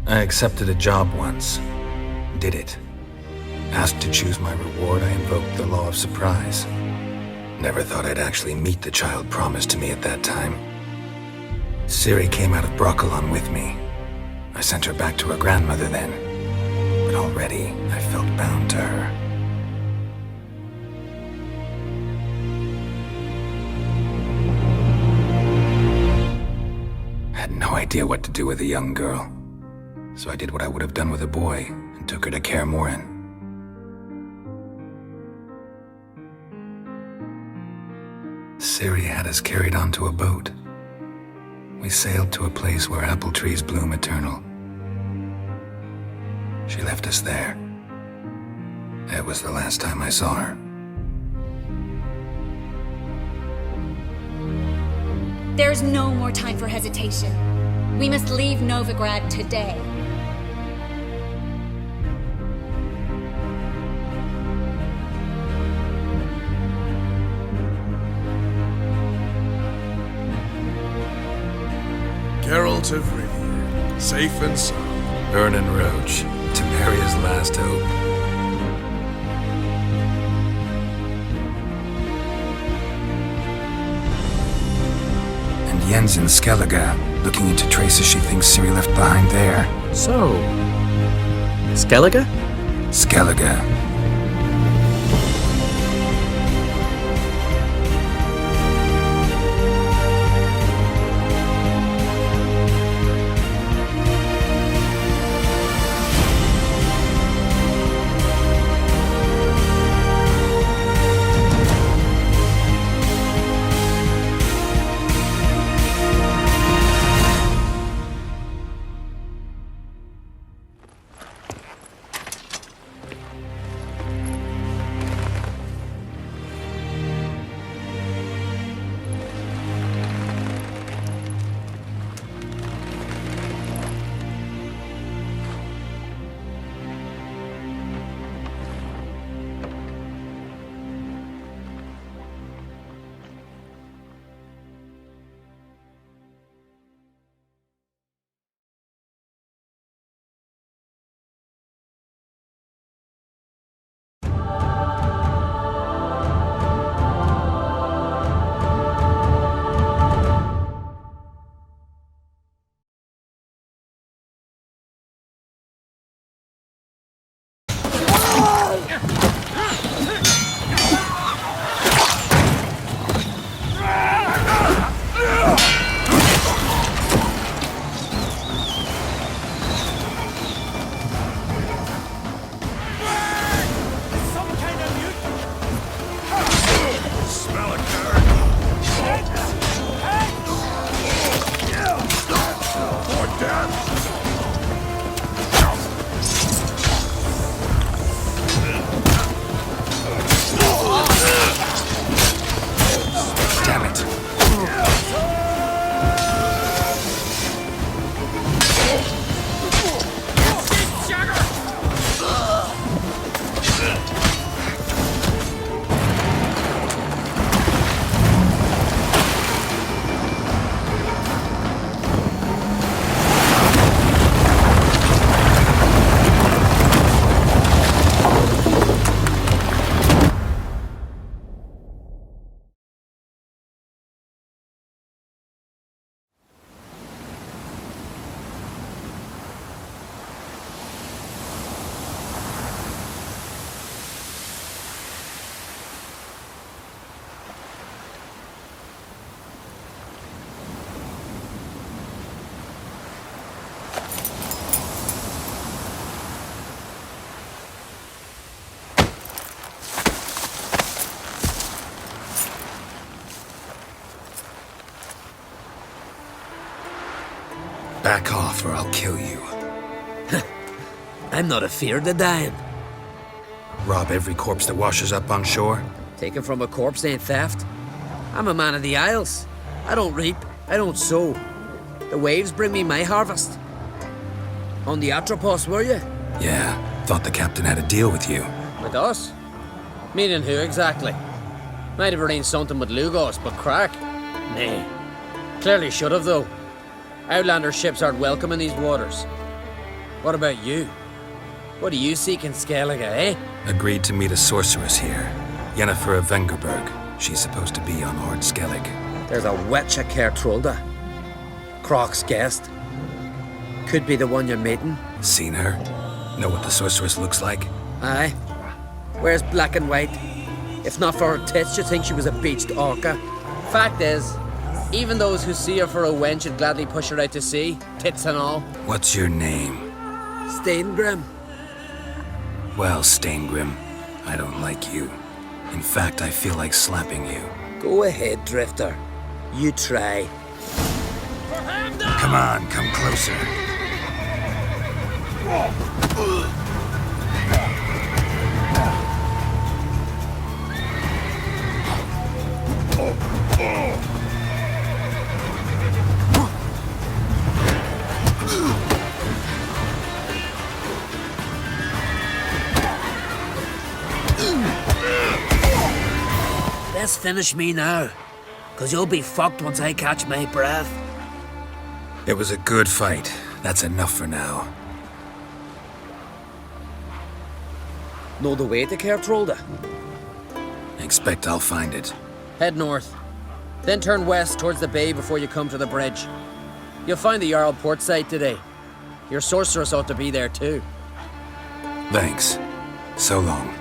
I accepted a job once. Did it. Asked to choose my reward, I invoked the law of surprise. Never thought I'd actually meet the child promised to me at that time. Ciri came out of Broccolon with me. I sent her back to her grandmother then, but already I felt bound to her. Had no idea what to do with a young girl, so I did what I would have done with a boy and took her to Kaer Morhen. Ciri had us carried onto a boat. We sailed to a place where apple trees bloom eternal. She left us there. That was the last time I saw her. There's no more time for hesitation. We must leave Novigrad today. Geralt of Rivia, safe and sound. Vernon Roach, Temeria's last hope. And Jens in Skellige, looking into traces she thinks Ciri left behind there. So... Skellige? Skellige. Back off or I'll kill you. I'm not afeard of dying. Rob every corpse that washes up on shore? Taken from a corpse ain't theft. I'm a man of the Isles. I don't reap, I don't sow. The waves bring me my harvest. On the Atropos, were you? Yeah, thought the captain had a deal with you. With us? Meaning who exactly? Might have arranged something with Lugos, but crack? Nah. Clearly should have, though. Outlander ships aren't welcome in these waters. What about you? What do you seek in Skellige, eh? Agreed to meet a sorceress here. Yennefer of Vengerberg. She's supposed to be on Ord Skellig. There's a witch at Kertrolda. Croc's guest. Could be the one you're meeting. Seen her? Know what the sorceress looks like? Aye. Wears black and white. If not for her tits, you'd think she was a beached orca. Fact is, even those who see her for a wench would gladly push her out to sea, tits and all. What's your name? Steingrim. Well, Steingrim, I don't like you. In fact, I feel like slapping you. Go ahead, Drifter. You try. Come on, come closer. Best finish me now, 'cause you'll be fucked once I catch my breath. It was a good fight. That's enough for now. Know the way to Kertrolda? Expect I'll find it. Head north, then turn west towards the bay before you come to the bridge. You'll find the Jarl port site today. Your sorceress ought to be there too. Thanks. So long.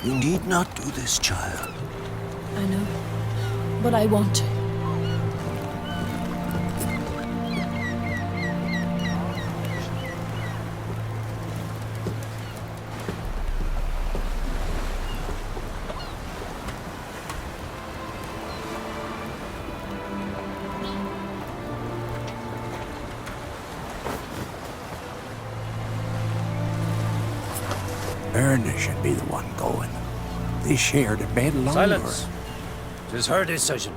You need not do this, child. I know, but I want to. Erna should be the one going. They shared a bed longer. Silence. 'Tis her decision.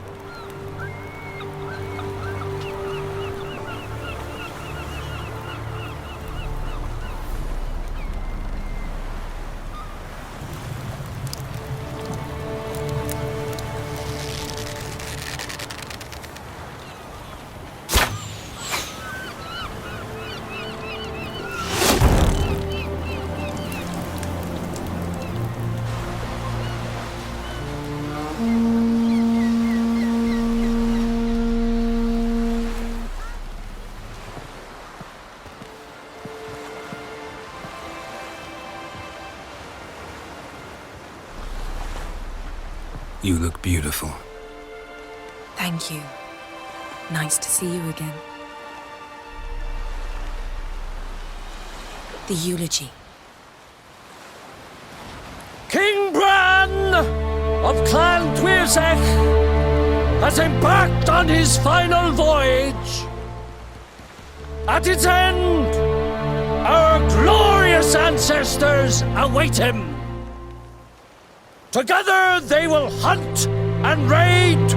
You look beautiful. Thank you. Nice to see you again. The eulogy. King Bran of Clan Twirsech has embarked on his final voyage. At its end, our glorious ancestors await him. Together they will hunt and raid.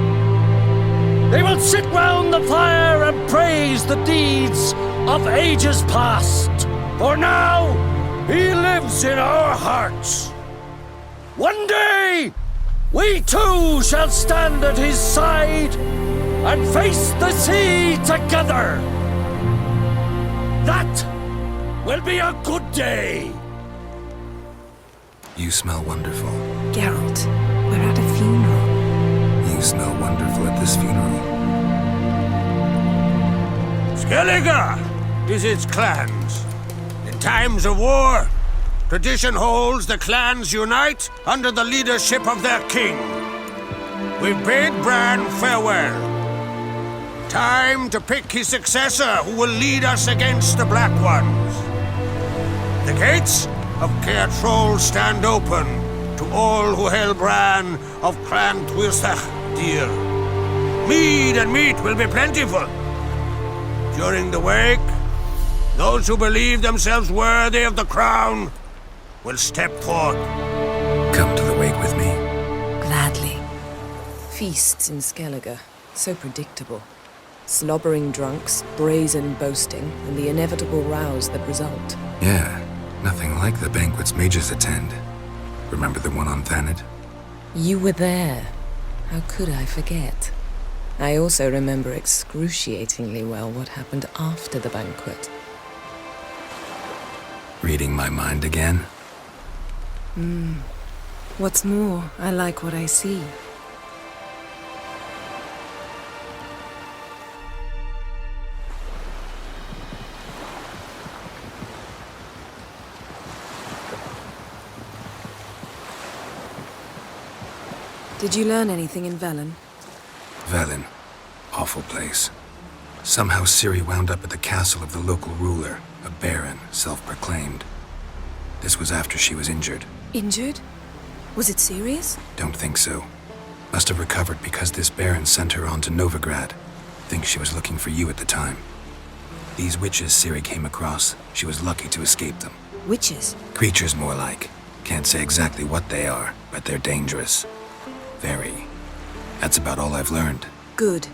They will sit round the fire and praise the deeds of ages past. For now, he lives in our hearts. One day, we too shall stand at his side and face the sea together. That will be a good day. You smell wonderful. Geralt, we're at a funeral. You smell wonderful at this funeral. Skellige is its clans. In times of war, tradition holds the clans unite under the leadership of their king. We bid Bran farewell. Time to pick his successor who will lead us against the Black Ones. The gates of Caer Troll stand open to all who held Bran of Clan Twirsech dear. Mead and meat will be plentiful. During the wake, those who believe themselves worthy of the crown will step forth. Come to the wake with me. Gladly. Feasts in Skellige, so predictable. Slobbering drunks, brazen boasting, and the inevitable rows that result. Yeah, nothing like the banquets mages attend. Remember the one on Thanet? You were there. How could I forget? I also remember excruciatingly well what happened after the banquet. Reading my mind again? What's more, I like what I see. Did you learn anything in Velen? Velen. Awful place. Somehow Ciri wound up at the castle of the local ruler, a baron, self-proclaimed. This was after she was injured. Injured? Was it serious? Don't think so. Must have recovered because this baron sent her on to Novigrad. Think she was looking for you at the time. These witches Ciri came across, she was lucky to escape them. Witches? Creatures more like. Can't say exactly what they are, but they're dangerous. Very. That's about all I've learned. Good.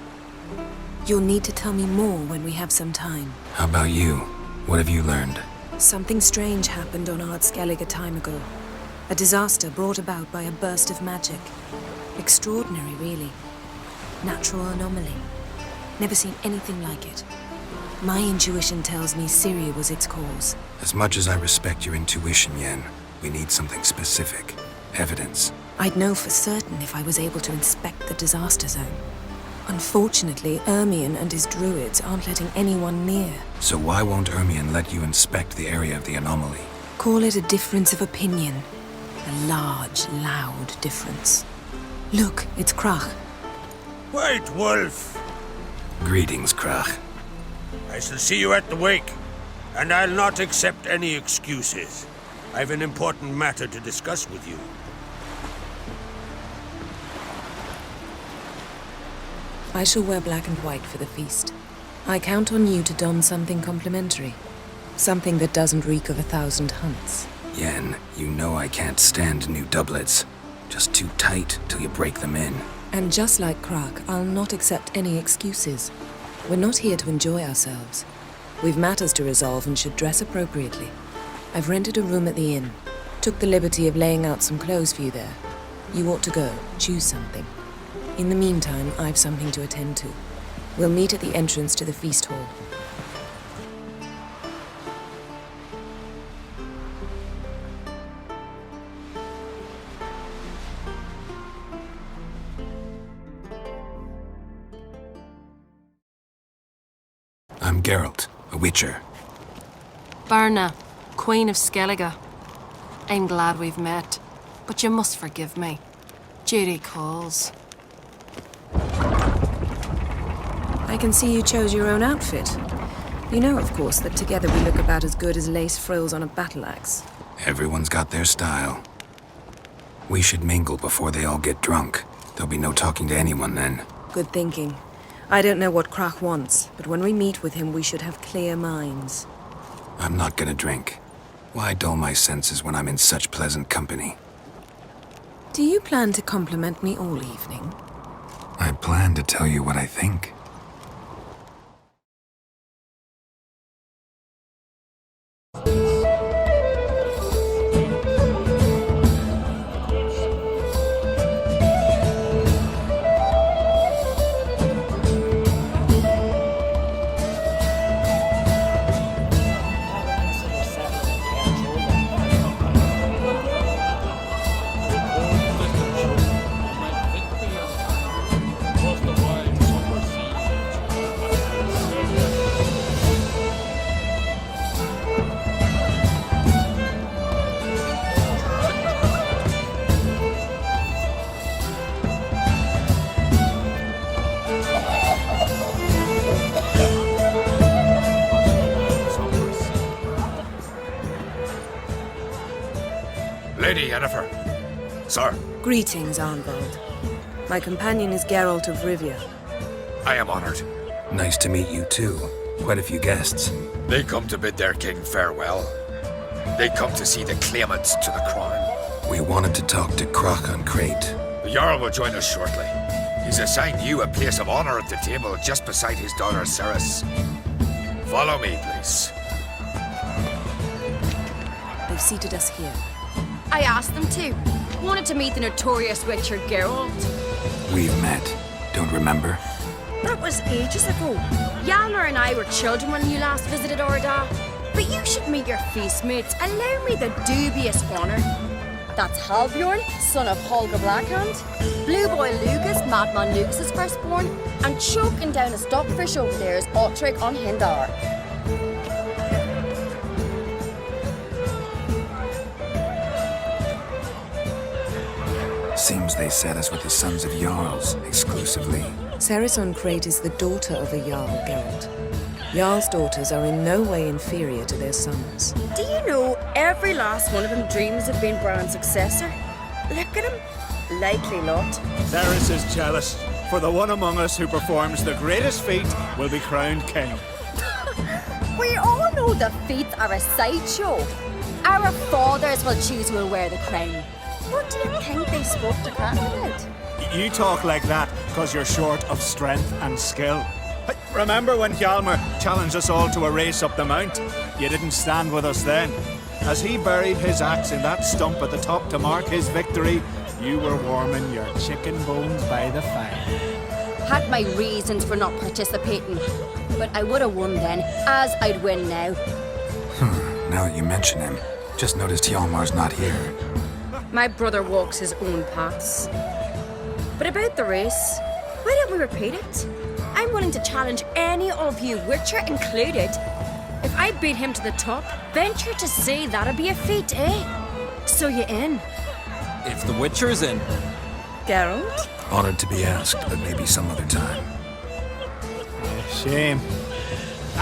You'll need to tell me more when we have some time. How about you? What have you learned? Something strange happened on Ard Skellige a time ago. A disaster brought about by a burst of magic. Extraordinary, really. Natural anomaly. Never seen anything like it. My intuition tells me Ciri was its cause. As much as I respect your intuition, Yen, we need something specific. Evidence. I'd know for certain if I was able to inspect the disaster zone. Unfortunately, Ermion and his druids aren't letting anyone near. So why won't Ermion let you inspect the area of the anomaly? Call it a difference of opinion. A large, loud difference. Look, it's Krach. White Wolf! Greetings, Krach. I shall see you at the wake, and I'll not accept any excuses. I've an important matter to discuss with you. I shall wear black and white for the feast. I count on you to don something complimentary. Something that doesn't reek of 1,000 hunts. Yen, you know I can't stand new doublets. Just too tight till you break them in. And just like Krach, I'll not accept any excuses. We're not here to enjoy ourselves. We've matters to resolve and should dress appropriately. I've rented a room at the inn. Took the liberty of laying out some clothes for you there. You ought to go. Choose something. In the meantime, I've something to attend to. We'll meet at the entrance to the feast hall. I'm Geralt, a witcher. Berna, Queen of Skellige. I'm glad we've met, but you must forgive me. Duty calls. I can see you chose your own outfit. You know, of course, that together we look about as good as lace frills on a battle axe. Everyone's got their style. We should mingle before they all get drunk. There'll be no talking to anyone then. Good thinking. I don't know what Krach wants, but when we meet with him, we should have clear minds. I'm not gonna drink. Why dull my senses when I'm in such pleasant company? Do you plan to compliment me all evening? I plan to tell you what I think. Lady Yennefer. Sir, Greetings, Arnvald. My companion is Geralt of Rivia. I am honored. Nice to meet you too. Quite a few guests. They come to bid their king farewell. They come to see the claimants to the crown. We wanted to talk to Krach on Crate. The Jarl will join us shortly. He's assigned you a place of honor at the table just beside his daughter Ceres. Follow me, please. They've seated us here. I asked them to. Wanted to meet the notorious Witcher Geralt. We've met. Don't remember? That was ages ago. Yalmer and I were children when you last visited Orda. But you should meet your feast mates. Allow me the dubious honor. That's Halbjorn, son of Holger Blackhand. Blue Boy Lucas, Madman Lucas's firstborn. And choking down a stockfish over there is Otrek on Hindar. Seems they set us with the sons of Jarls, exclusively. Ceres on Crate is the daughter of a Jarl, Geralt. Jarl's daughters are in no way inferior to their sons. Do you know every last one of them dreams of being Bran's successor? Look at him. Likely lot. Ceres is jealous, for the one among us who performs the greatest feat will be crowned king. We all know the feats are a sideshow. Our fathers will choose who will wear the crown. What do you think they spoke to Krach about? You talk like that because you're short of strength and skill. Hey, remember when Hjalmar challenged us all to a race up the mount? You didn't stand with us then. As he buried his axe in that stump at the top to mark his victory, you were warming your chicken bones by the fire. Had my reasons for not participating, but I would have won then, as I'd win now. Now that you mention him, just noticed Hjalmar's not here. My brother walks his own paths. But about the race, why don't we repeat it? I'm willing to challenge any of you, Witcher included. If I beat him to the top, venture to say that'd be a feat, eh? So you in? If the Witcher's in. Geralt? Honored to be asked, but maybe some other time. Shame.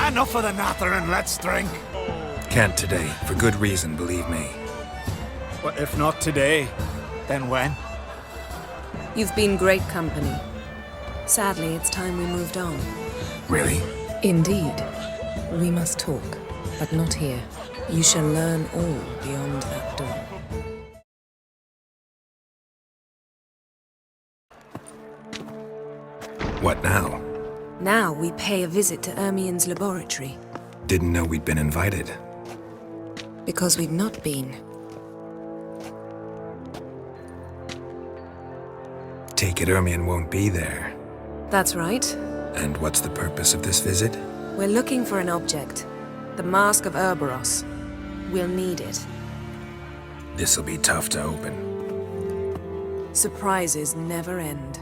Enough of the natter and let's drink. Can't today, for good reason, believe me. But if not today, then when? You've been great company. Sadly, it's time we moved on. Really? Indeed. We must talk, but not here. You shall learn all beyond that door. What now? Now we pay a visit to Ermien's laboratory, Didn't know we'd been invited. because we've not been. Take it Ermion won't be there. That's right. And what's the purpose of this visit? We're looking for an object. The Mask of Ouroboros. We'll need it. This'll be tough to open. Surprises never end.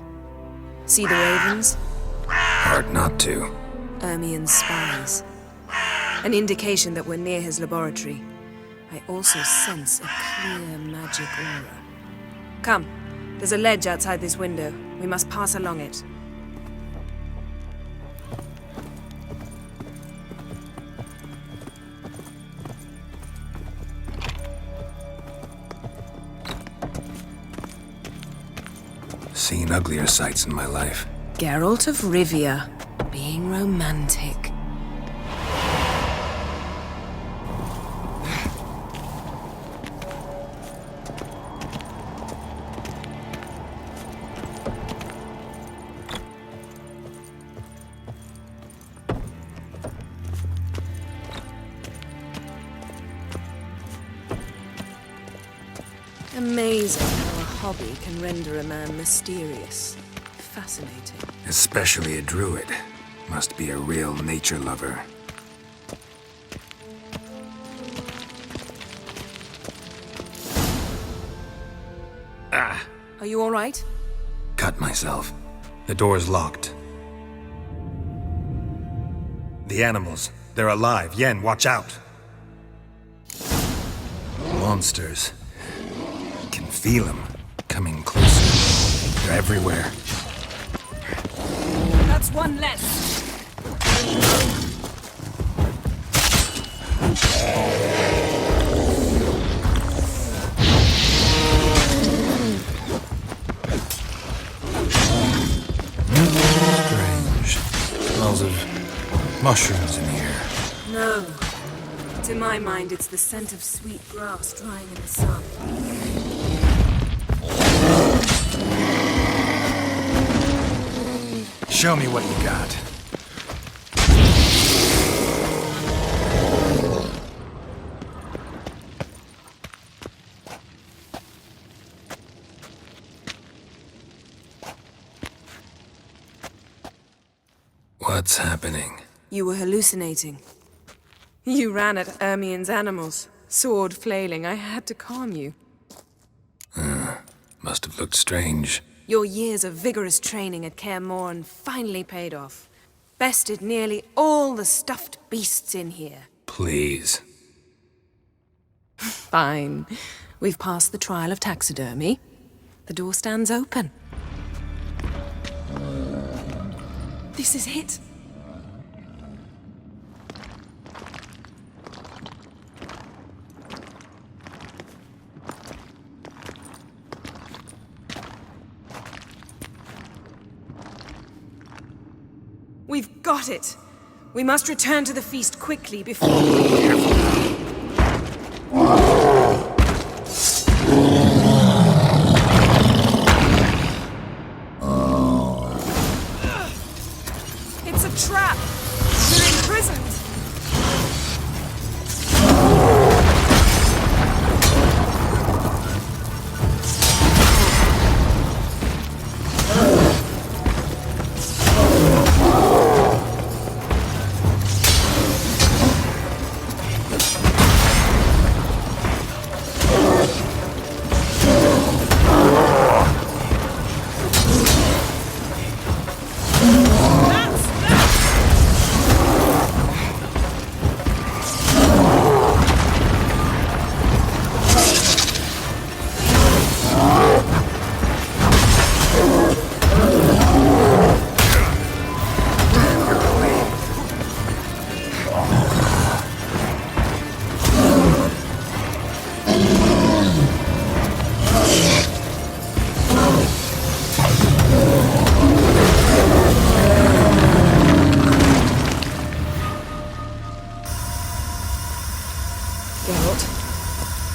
See the ravens? Hard not to. Ermien's spies. An indication that we're near his laboratory. I also sense a clear magic aura. Come, there's a ledge outside this window. We must pass along it. Seen uglier sights in my life. Geralt of Rivia, being romantic. Amazing how a hobby can render a man mysterious. Fascinating. Especially a druid. Must be a real nature lover. Ah! Are you all right? Cut myself. The door's locked. The animals. They're alive. Yen, watch out! Monsters. Can feel them. Coming closer. They're everywhere. That's one less. Strange. Smells of mushrooms in here. No. To my mind, it's the scent of sweet grass drying in the sun. Show me what you got. What's happening? You were hallucinating. You ran at Ermien's animals, sword flailing. I had to calm you. Must have looked strange. Your years of vigorous training at Kaer Morhen finally paid off. Bested nearly all the stuffed beasts in here. Please. Fine. We've passed the trial of taxidermy. The door stands open. This is it. We've got it. We must return to the feast quickly before... It's a trap! We're imprisoned!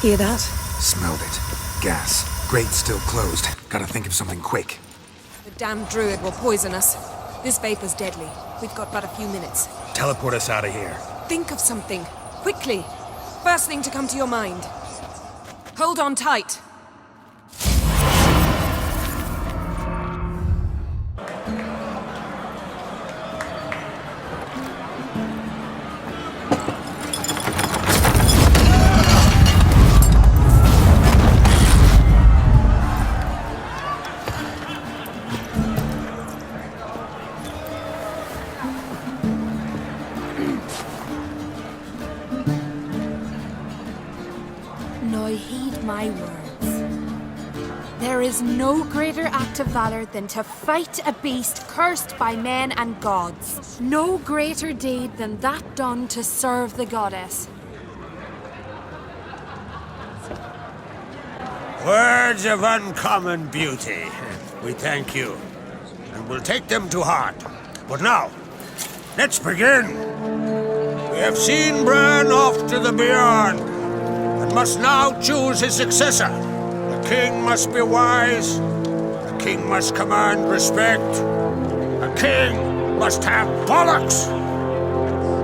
Hear that? Smelled it. Gas. Grate's still closed. Gotta think of something quick. The damn druid will poison us. This vapor's deadly. We've got but a few minutes. Teleport us out of here. Think of something. Quickly. First thing to come to your mind. Hold on tight. Now heed my words. There is no greater act of valor than to fight a beast cursed by men and gods. No greater deed than that done to serve the goddess. Words of uncommon beauty. We thank you, and we'll take them to heart. But now, let's begin. We have seen Bran off to the beyond, and must now choose his successor. The king must be wise. The king must command respect. A king must have bollocks.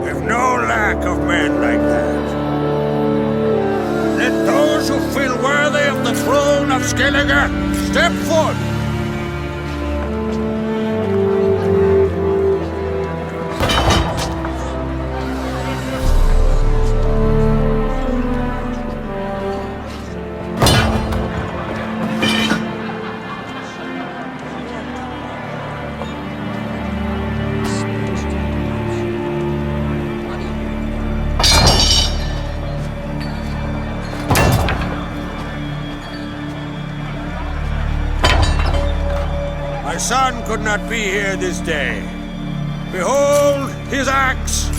We've no lack of men like that. Let those who feel worthy of the throne of Skellige step forth. My son could not be here this day. Behold his axe.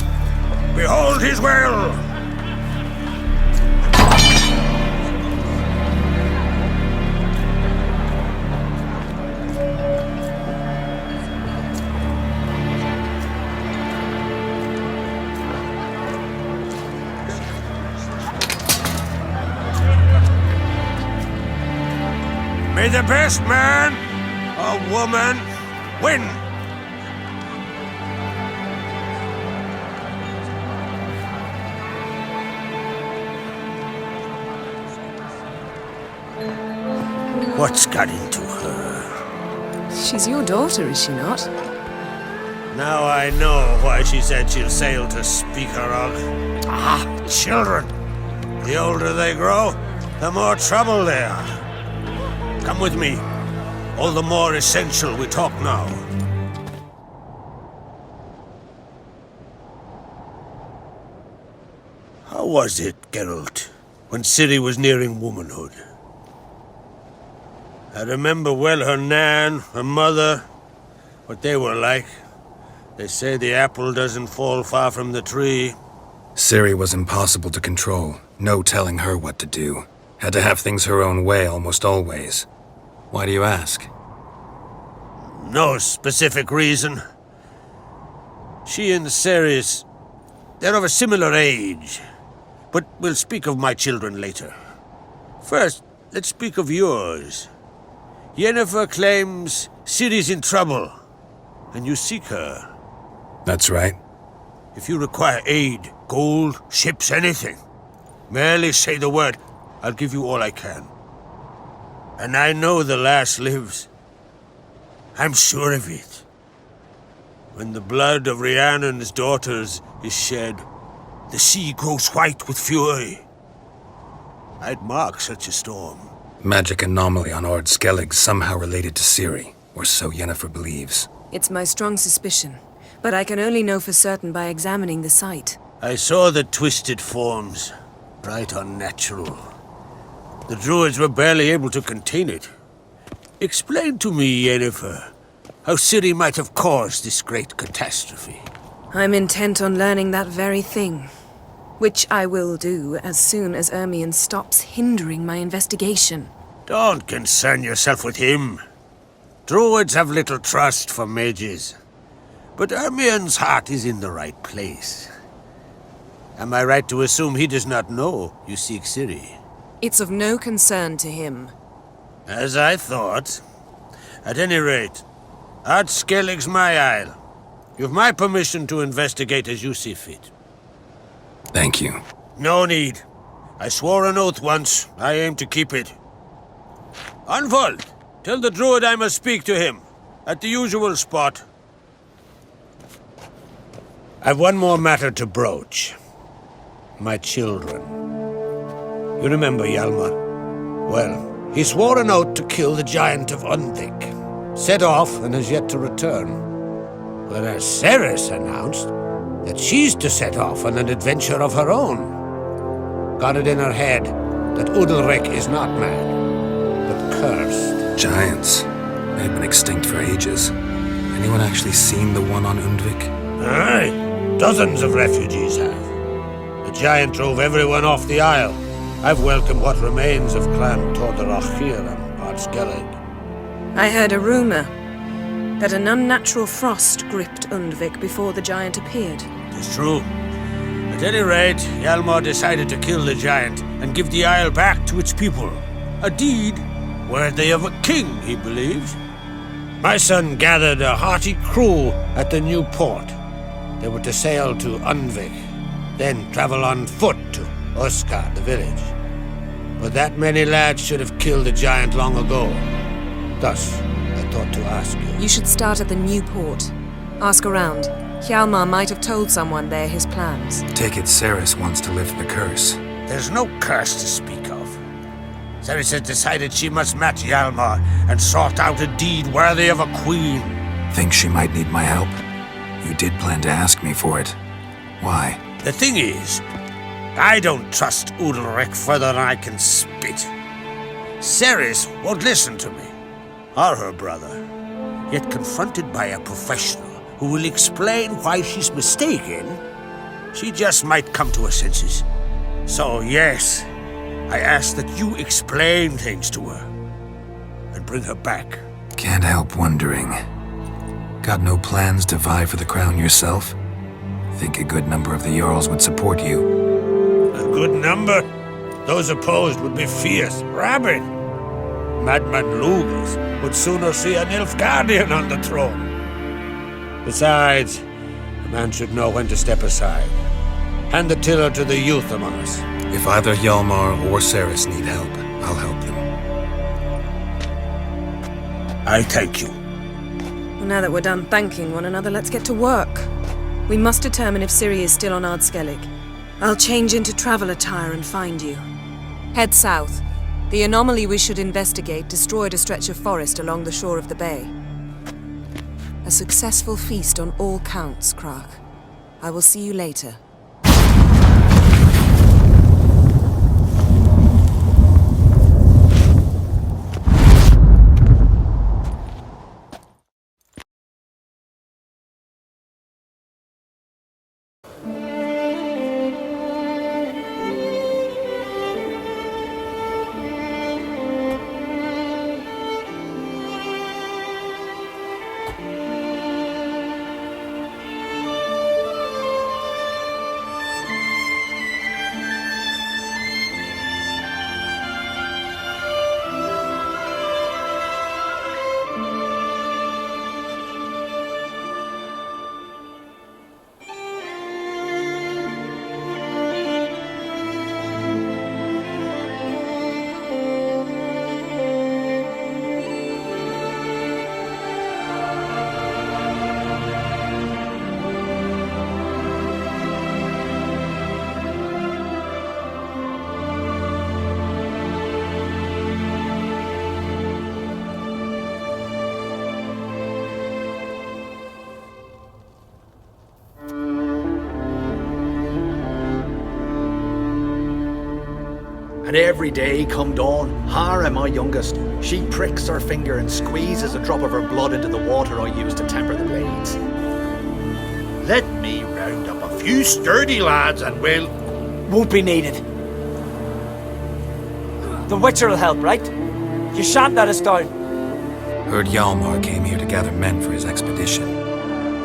Behold his will. May the best man or woman win. What's got into her? She's your daughter, is she not? Now I know why she said she'll sail to Speakerog. Ah, children. The older they grow, the more trouble they are. Come with me. All the more essential we talk now. How was it, Geralt, when Ciri was nearing womanhood? I remember well her nan, her mother, what they were like. They say the apple doesn't fall far from the tree. Ciri was impossible to control. No telling her what to do. Had to have things her own way almost always. Why do you ask? No specific reason. She and Ceres, they're of a similar age. But we'll speak of my children later. First, let's speak of yours. Yennefer claims Ciri's in trouble, and you seek her. That's right. If you require aid, gold, ships, anything, merely say the word. I'll give you all I can. And I know the lass lives. I'm sure of it. When the blood of Rhiannon's daughters is shed, the sea grows white with fury. I'd mark such a storm. Magic anomaly on Ord Skellig somehow related to Ciri, or so Yennefer believes. It's my strong suspicion, but I can only know for certain by examining the site. I saw the twisted forms, right unnatural. The druids were barely able to contain it. Explain to me, Yennefer, how Ciri might have caused this great catastrophe. I'm intent on learning that very thing, which I will do as soon as Ermion stops hindering my investigation. Don't concern yourself with him. Druids have little trust for mages, but Ermion's heart is in the right place. Am I right to assume he does not know you seek Ciri? It's of no concern to him. As I thought. At any rate, Ard Skellig's my isle. You've my permission to investigate as you see fit. Thank you. No need. I swore an oath once. I aim to keep it. Unfold! Tell the druid I must speak to him. At the usual spot. I've one more matter to broach. My children. You remember Hjalmar? Well, he swore an oath to kill the giant of Undvik. Set off and has yet to return. Whereas Ceres announced that she's to set off on an adventure of her own. Got it in her head that Udalric is not mad, but cursed. Giants. They've been extinct for ages. Anyone actually seen the one on Undvik? Aye, dozens of refugees have. The giant drove everyone off the isle. I've welcomed what remains of Clan Tordarach here and Ard Skellig. I heard a rumor that an unnatural frost gripped Undvik before the giant appeared. It's true. At any rate, Hjalmar decided to kill the giant and give the isle back to its people. A deed worthy of a king, he believes. My son gathered a hearty crew at the new port. They were to sail to Undvik, then travel on foot to Oskar, the village. But that many lads should have killed the giant long ago. Thus, I thought to ask you. You should start at the new port. Ask around. Hjalmar might have told someone there his plans. Take it Ceres wants to lift the curse. There's no curse to speak of. Ceres has decided she must match Hjalmar and sort out a deed worthy of a queen. Think she might need my help? You did plan to ask me for it. Why? The thing is, I don't trust Udalric further than I can spit. Ceres won't listen to me, or her brother. Yet confronted by a professional who will explain why she's mistaken, she just might come to her senses. So yes, I ask that you explain things to her and bring her back. Can't help wondering. Got no plans to vie for the crown yourself? Think a good number of the Jarls would support you. A good number? Those opposed would be fierce, rabid. Madman Lugas would sooner see a Nilfgaardian on the throne. Besides, a man should know when to step aside. Hand the tiller to the youth among us. If either Hjalmar or Ceres need help, I'll help them. I thank you. Well, now that we're done thanking one another, let's get to work. We must determine if Ciri is still on Ard Skellig. I'll change into travel attire and find you. Head south. The anomaly we should investigate destroyed a stretch of forest along the shore of the bay. A successful feast on all counts, Krach. I will see you later. And every day come dawn, Hara, my youngest, she pricks her finger and squeezes a drop of her blood into the water I use to temper the blades. Let me round up a few sturdy lads and we'll... Won't be needed. The Witcher will help, right? You shan't let us down. Heard Hjalmar came here to gather men for his expedition.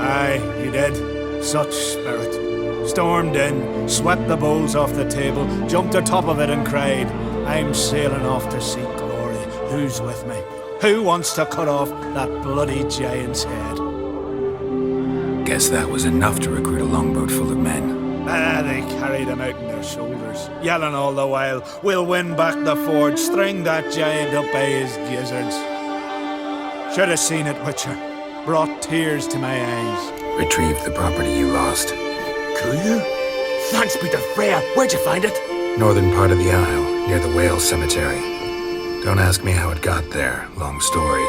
Aye, he did. Such spirit. Stormed in, swept the bowls off the table, jumped atop of it and cried, I'm sailing off to seek glory. Who's with me? Who wants to cut off that bloody giant's head? Guess that was enough to recruit a longboat full of men. They carried him out on their shoulders, yelling all the while, "We'll win back the forge, string that giant up by his gizzards." Should have seen it, Witcher. Brought tears to my eyes. Retrieved the property you lost. Cool. Thanks be to Freya. Where'd you find it? Northern part of the Isle, near the whale cemetery. Don't ask me how it got there, long story.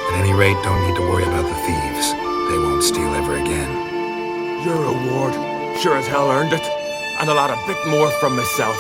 At any rate, don't need to worry about the thieves. They won't steal ever again. Your reward sure as hell earned it. And a lot a bit more from myself.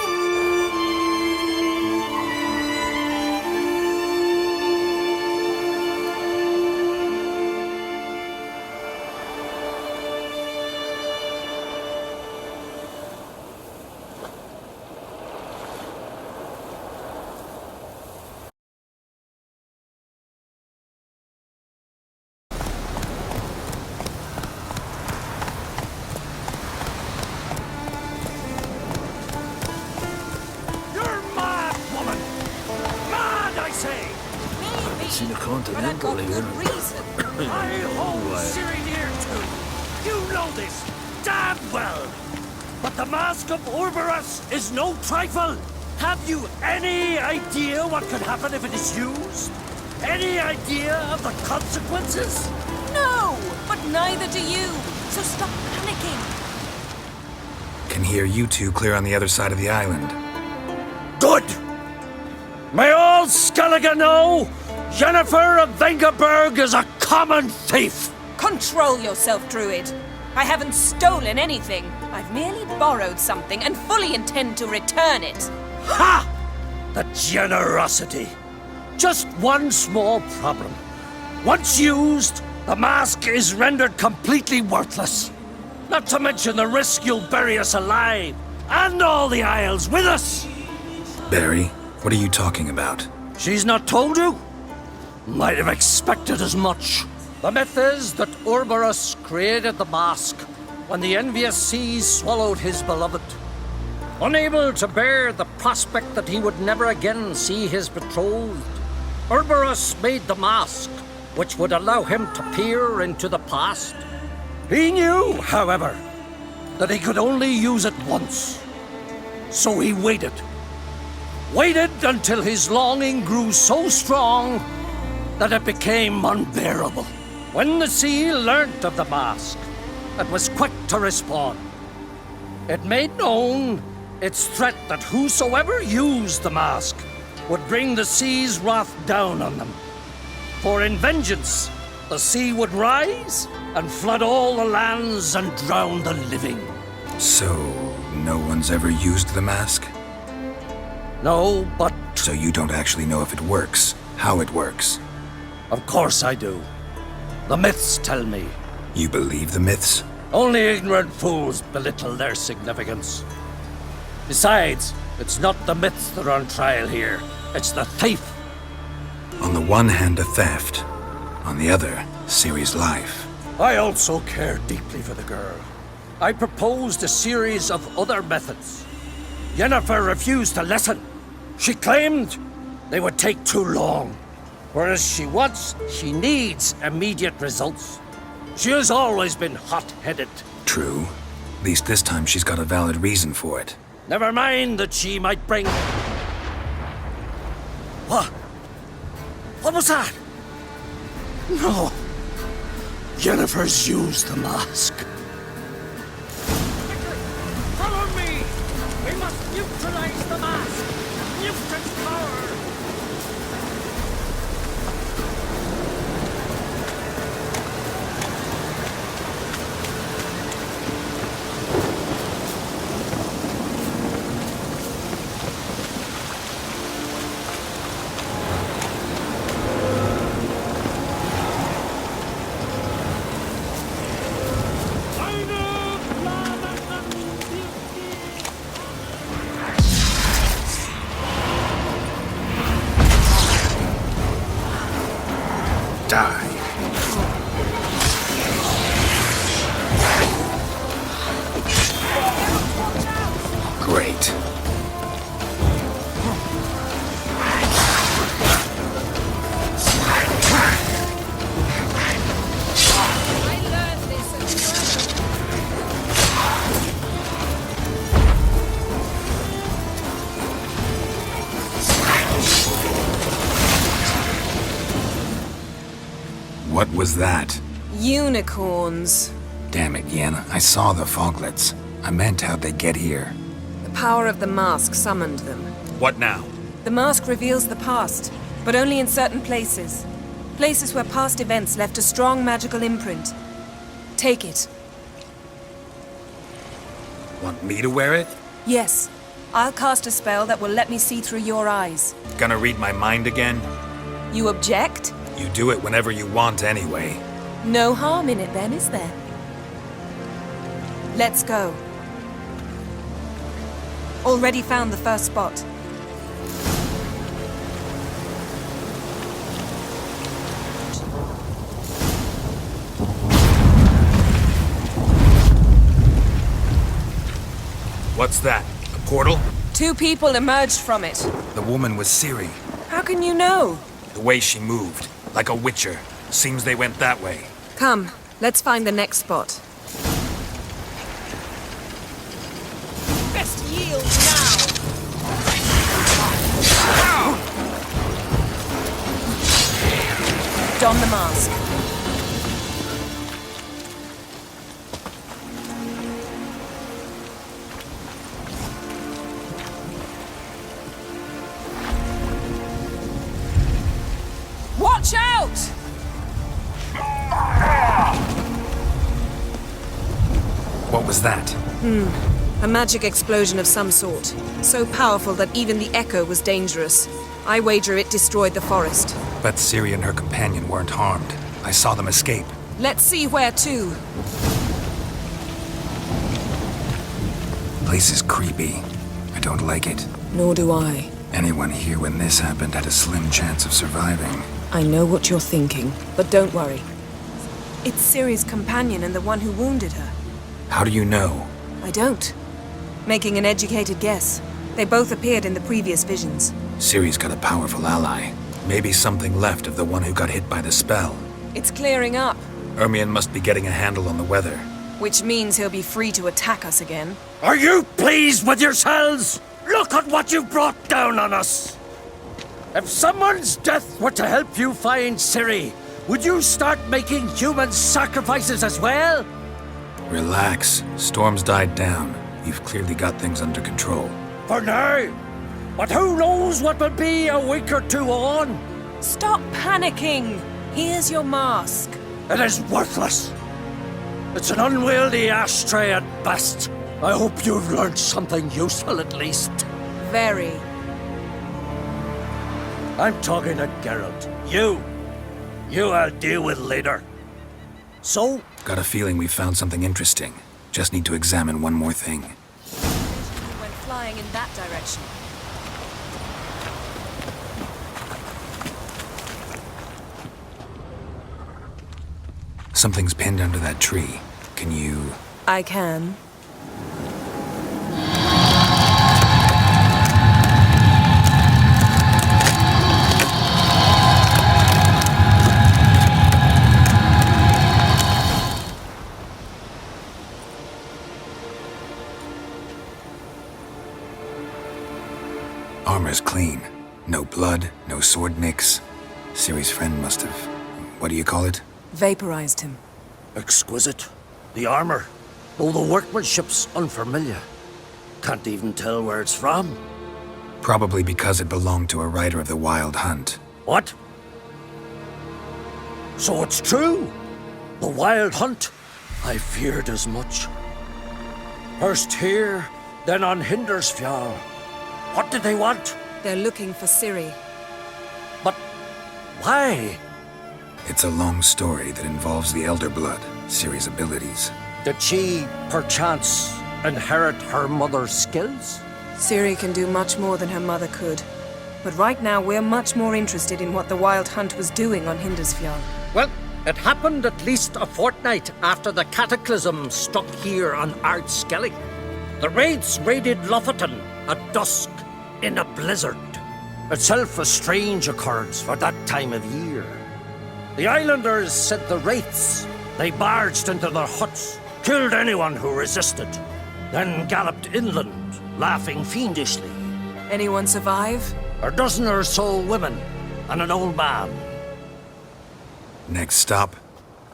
Seen a continental here. I hold Ciri near too. You know this damn well. But the Mask of Orberus is no trifle. Have you any idea what could happen if it is used? Any idea of the consequences? No, but neither do you. So stop panicking. Can hear you two clear on the other side of the island. Good. May all Skellige know Jennifer of Vengerberg is a common thief! Control yourself, Druid. I haven't stolen anything. I've merely borrowed something and fully intend to return it. Ha! The generosity. Just one small problem. Once used, the mask is rendered completely worthless. Not to mention the risk you'll bury us alive, and all the Isles with us! Barry, what are you talking about? She's not told you? Might have expected as much. The myth is that Orberus created the mask when the envious seas swallowed his beloved. Unable to bear the prospect that he would never again see his betrothed, Orberus made the mask, which would allow him to peer into the past. He knew, however, that he could only use it once. So he waited. Waited until his longing grew so strong that it became unbearable. When the sea learnt of the mask, it was quick to respond. It made known its threat that whosoever used the mask would bring the sea's wrath down on them. For in vengeance, the sea would rise and flood all the lands and drown the living. So, no one's ever used the mask? No, but... So you don't actually know if it works, how it works? Of course I do. The myths tell me. You believe the myths? Only ignorant fools belittle their significance. Besides, it's not the myths that are on trial here. It's the thief. On the one hand, a theft. On the other, Ciri's life. I also care deeply for the girl. I proposed a series of other methods. Yennefer refused to listen. She claimed they would take too long. Whereas she needs immediate results. She has always been hot-headed. True. At least this time she's got a valid reason for it. Never mind that she might bring... What? What was that? No. Yennefer's used the mask. Follow me! We must neutralize the mask! Mute its power! was that? Unicorns. Damn it, Yen. I saw the foglets. I meant how'd they get here? The power of the mask summoned them. What now? The mask reveals the past, but only in certain places. Places where past events left a strong magical imprint. Take it. Want me to wear it? Yes. I'll cast a spell that will let me see through your eyes. Gonna read my mind again? You object? You do it whenever you want anyway. No harm in it then, is there? Let's go. Already found the first spot. What's that? A portal? 2 people emerged from it. The woman was Ciri. How can you know? The way she moved, like a witcher. Seems they went that way. Come, let's find the next spot. Best yield now! Don the mask. Watch out! What was that? A magic explosion of some sort. So powerful that even the echo was dangerous. I wager it destroyed the forest. But Ciri and her companion weren't harmed. I saw them escape. Let's see where to. Place is creepy. I don't like it. Nor do I. Anyone here when this happened had a slim chance of surviving. I know what you're thinking, but don't worry. It's Ciri's companion and the one who wounded her. How do you know? I don't. Making an educated guess. They both appeared in the previous visions. Ciri's got a powerful ally. Maybe something left of the one who got hit by the spell. It's clearing up, Ermion must be getting a handle on the weather. which means he'll be free to attack us again. Are you pleased with yourselves? Look at what you've brought down on us! If someone's death were to help you find Ciri, would you start making human sacrifices as well? Relax. Storm's died down. You've clearly got things under control. For now. But who knows what will be a week or two on? Stop panicking! Here's your mask. It is worthless. It's an unwieldy ashtray at best. I hope you've learned something useful at least. Very. I'm talking to Geralt. You I'll deal with later. So, Got a feeling we found something interesting. Just need to examine one more thing. Went flying in that direction. Something's pinned under that tree. Can you... I can. Armor's clean. No blood, no sword nicks. Ciri's friend must have... What do you call it? Vaporized him. exquisite. The armor, though the workmanship's unfamiliar. Can't even tell where it's from. Probably because it belonged to a rider of the Wild Hunt. What? So it's true? The Wild Hunt? I feared as much. First here, then on Hindersfjall. What did they want? They're looking for Ciri. But why? It's a long story that involves the Elder Blood, Ciri's abilities. Did she, perchance, inherit her mother's skills? Ciri can do much more than her mother could. But right now, we're much more interested in what the Wild Hunt was doing on Hindersfjall. Well, it happened at least a fortnight after the cataclysm struck here on Ardskellig. The raids raided Lofoten at dusk in a blizzard. Itself a strange occurrence for that time of year. The islanders sent the wraiths. They barged into their huts, killed anyone who resisted, then galloped inland, laughing fiendishly. Anyone survive? A dozen or so women and an old man. Next stop,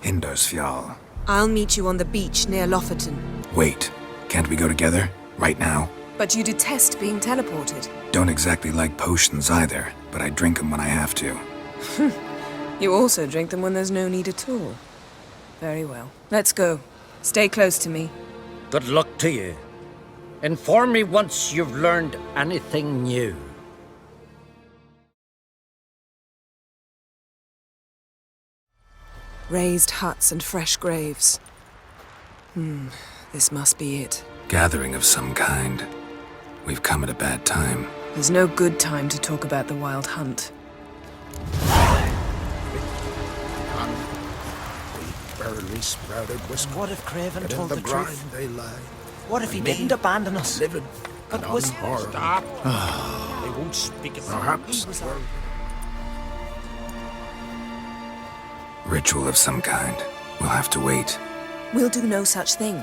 Hindarsfjall. I'll meet you on the beach near Lofoten. Wait, can't we go together? Right now? But you detest being teleported. Don't exactly like potions either, but I drink them when I have to. You also drink them when there's no need at all. Very well. Let's go. Stay close to me. Good luck to you. Inform me once you've learned anything new. Raised huts and fresh graves. This must be it. Gathering of some kind. We've come at a bad time. There's no good time to talk about the Wild Hunt. Barely sprouted whisker. What if Craven And in told the the grind truth? they lie. What if he didn't abandon us? Living But and was- unharmed. Stop. They won't speak of perhaps. Ritual of some kind. We'll have to wait. We'll do no such thing.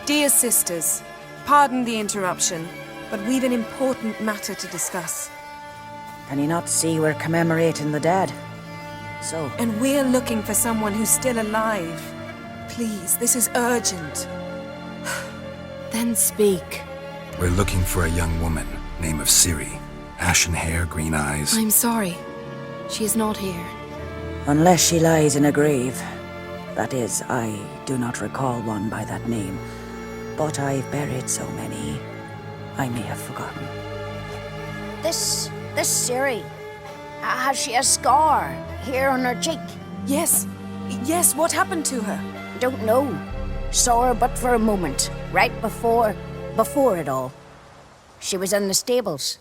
Dear sisters, pardon the interruption, but we've an important matter to discuss. Can you not see we're commemorating the dead? So, And we're looking for someone who's still alive. Please, this is urgent. Then speak. We're looking for a young woman, name of Ciri. Ashen hair, green eyes. I'm sorry. She is not here. unless she lies in a grave. That is, I do not recall one by that name. But I've buried so many, I may have forgotten. This Ciri, has she a scar here on her cheek? Yes, what happened to her? Don't know. Saw her but for a moment, right before it all. She was in the stables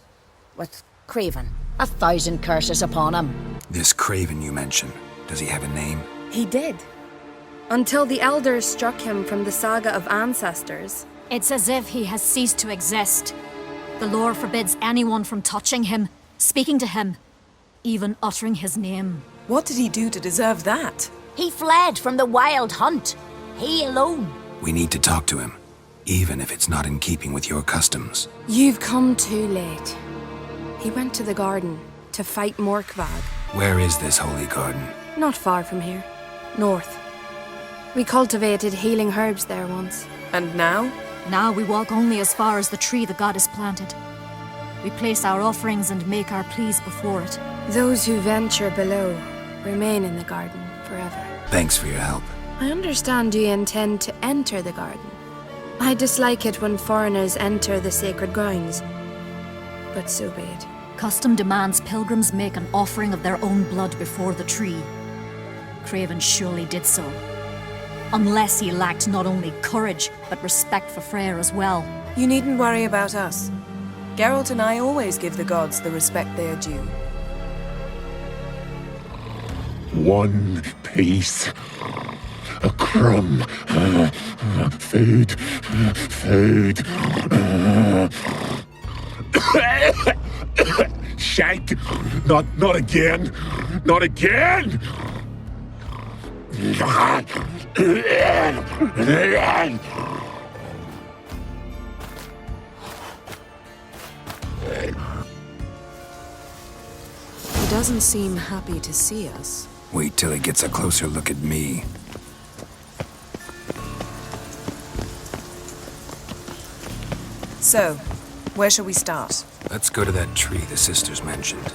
with Craven. 1,000 curses upon him. This Craven you mentioned, does he have a name? He did. Until the elders struck him from the saga of ancestors. It's as if he has ceased to exist. The lore forbids anyone from touching him, speaking to him, even uttering his name. What did he do to deserve that? He fled from the Wild Hunt. He alone. We need to talk to him, even if it's not in keeping with your customs. You've come too late. He went to the garden to fight Morkvag. Where is this holy garden? Not far from here. North. We cultivated healing herbs there once. And now? Now we walk only as far as the tree the goddess planted. We place our offerings and make our pleas before it. Those who venture below remain in the garden forever. Thanks for your help. I understand you intend to enter the garden. I dislike it when foreigners enter the sacred grounds. But so be it. Custom demands pilgrims make an offering of their own blood before the tree. Craven surely did so. Unless he lacked not only courage, but respect for Freyr as well. You needn't worry about us. Geralt and I always give the gods the respect they are due. One piece. A crumb. Food. Shank. Not again. Not again. He doesn't seem happy to see us. Wait till he gets a closer look at me. So, where shall we start? Let's go to that tree the sisters mentioned.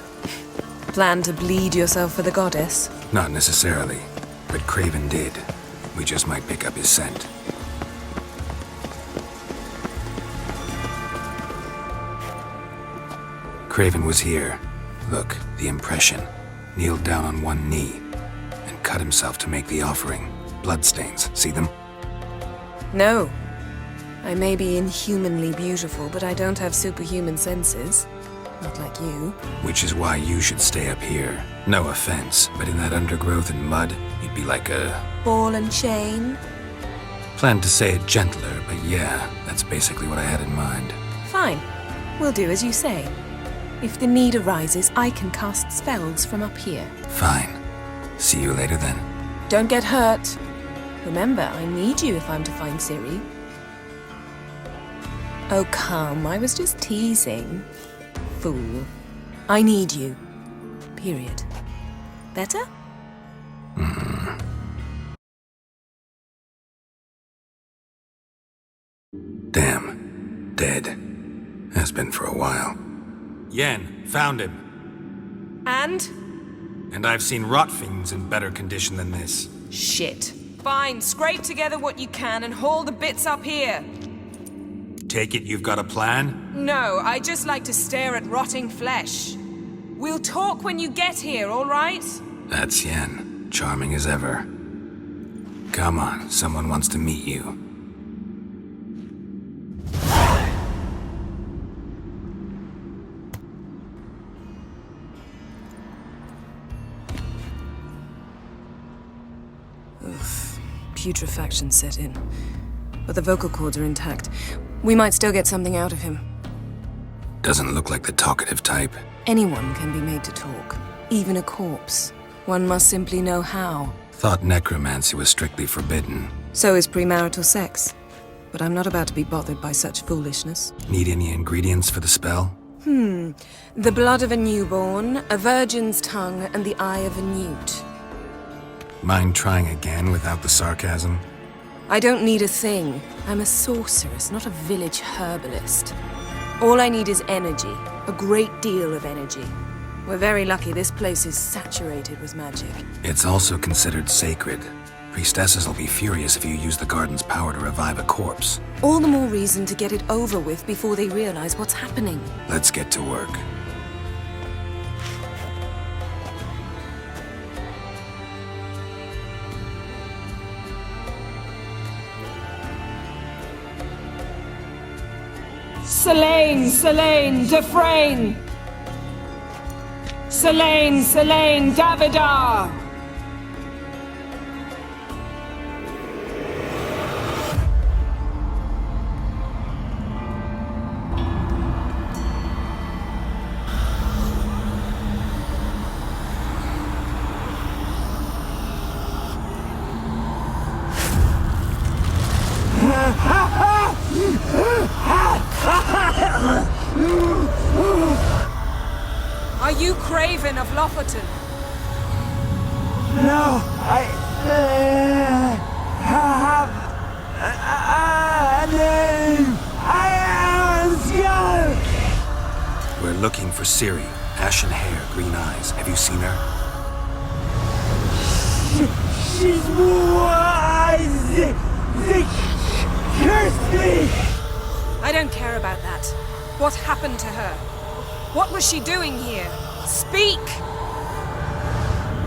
Plan to bleed yourself for the goddess? Not necessarily, but Craven did. We just might pick up his scent. Craven was here. Look, the impression. Kneeled down on one knee and cut himself to make the offering. Bloodstains, see them? No. I may be inhumanly beautiful, but I don't have superhuman senses. Not like you. Which is why you should stay up here. No offense, but in that undergrowth and mud, you'd be like a... Ball and chain? Planned to say it gentler, but yeah, that's basically what I had in mind. Fine. We'll do as you say. If the need arises, I can cast spells from up here. Fine. See you later then. Don't get hurt. Remember, I need you if I'm to find Ciri. Oh, come. I was just teasing. Fool. I need you. Period. Better? Damn. Dead. Has been for a while. Yen, found him. And? And I've seen rot fiends in better condition than this. Shit. Fine, scrape together what you can and haul the bits up here. Take it you've got a plan? No, I just like to stare at rotting flesh. We'll talk when you get here, all right? That's Yen. Charming as ever. Come on, someone wants to meet you. Putrefaction set in. But the vocal cords are intact. We might still get something out of him. Doesn't look like the talkative type. Anyone can be made to talk. Even a corpse. One must simply know how. Thought necromancy was strictly forbidden. So is premarital sex. But I'm not about to be bothered by such foolishness. Need any ingredients for the spell? The blood of a newborn, a virgin's tongue, and the eye of a newt. Mind trying again without the sarcasm? I don't need a thing. I'm a sorceress, not a village herbalist. All I need is energy. A great deal of energy. We're very lucky this place is saturated with magic. It's also considered sacred. Priestesses will be furious if you use the garden's power to revive a corpse. All the more reason to get it over with before they realize what's happening. Let's get to work. Selene, Selene, Defrain! Selene, Selene, Davidar! Are you Craven of Lofoten? No, I have a name. I am Skjal. We're looking for Ciri. Ashen hair, green eyes. Have you seen her? She's wise. They cursed me. I don't care about that. What happened to her? What was she doing here? Speak!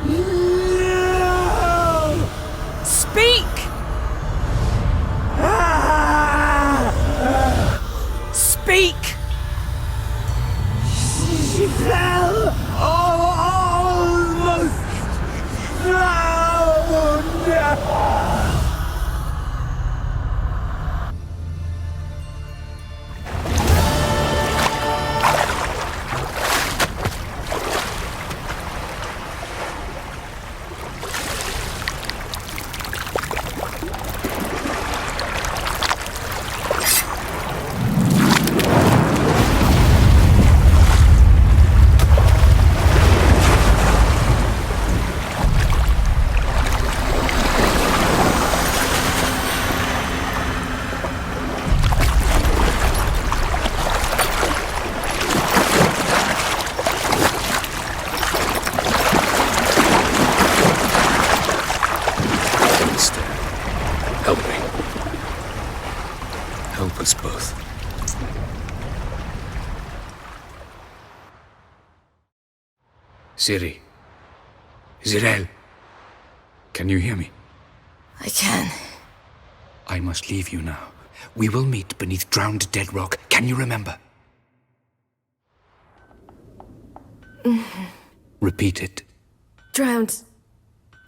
No. Speak! Speak! She fell almost drowned. Help me. Help us both. Ciri. Zirel. Can you hear me? I can. I must leave you now. We will meet beneath drowned dead rock. Can you remember? Repeat it. Drowned.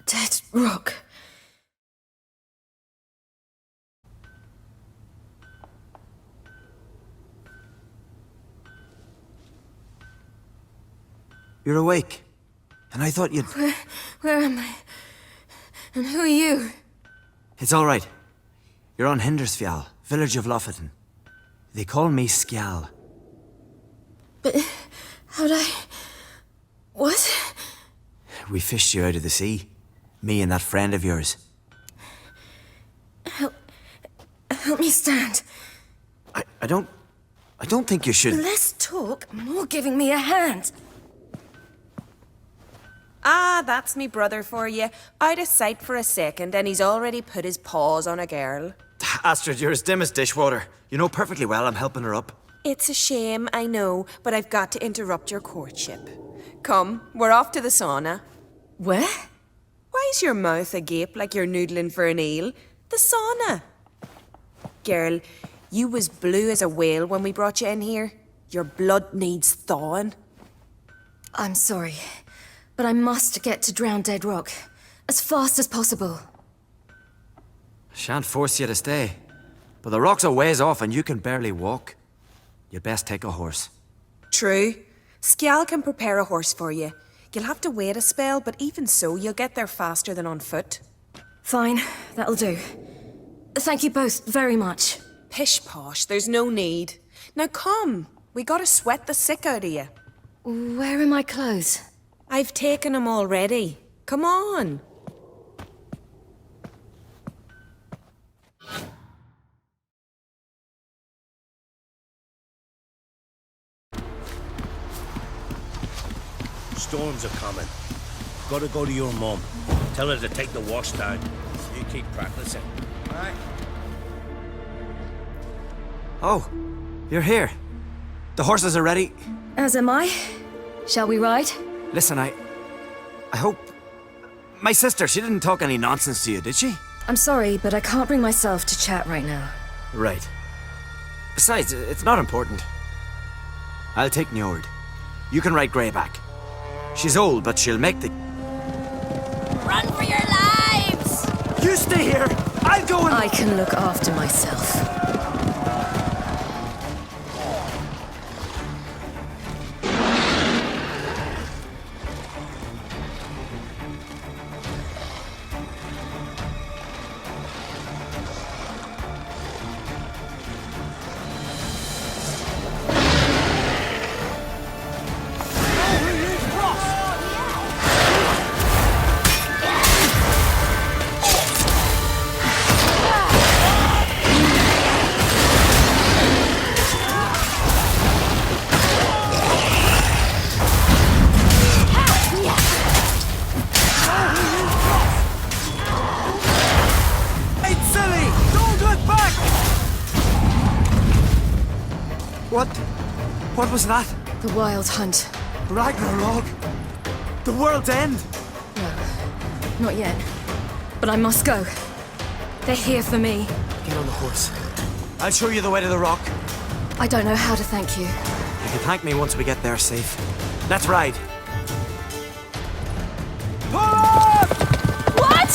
Dead rock. You're awake. And I thought you'd... Where am I? And who are you? It's all right. You're on Hindersfjall, village of Lofoten. They call me Skjal. But how'd I... What? We fished you out of the sea. Me and that friend of yours. Help me stand. I don't think you should. Less talk, more giving me a hand. Ah, that's me brother for you. Out of sight for a second, and he's already put his paws on a girl. Astrid, you're as dim as dishwater. You know perfectly well I'm helping her up. It's a shame, I know, but I've got to interrupt your courtship. Come, we're off to the sauna. Where? Why's your mouth agape like you're noodling for an eel? The sauna. Girl, you was blue as a whale when we brought you in here. Your blood needs thawing. I'm sorry, but I must get to Drowned Dead Rock as fast as possible. Shan't force you to stay. But the rock's a ways off and you can barely walk. You'd best take a horse. True. Skjal can prepare a horse for you. You'll have to wait a spell, but even so, you'll get there faster than on foot. Fine, that'll do. Thank you both very much. Pish posh, there's no need. Now come, we gotta sweat the sick out of you. Where are my clothes? I've taken them already. Come on. Storms are coming. Gotta go to your mum. Tell her to take the wash down. You keep practicing. Aye. Oh, you're here. The horses are ready. As am I. Shall we ride? Listen, I hope... My sister, she didn't talk any nonsense to you, did she? I'm sorry, but I can't bring myself to chat right now. Right. Besides, it's not important. I'll take Njord. You can ride Greyback. She's old, but she'll make the... Run for your lives! You stay here! I'll go and... I can look after myself. What was that? The Wild Hunt. Ragnarok? The world's end? No, not yet. But I must go. They're here for me. Get on the horse. I'll show you the way to the rock. I don't know how to thank you. You can thank me once we get there safe. Let's ride. Pull up! What?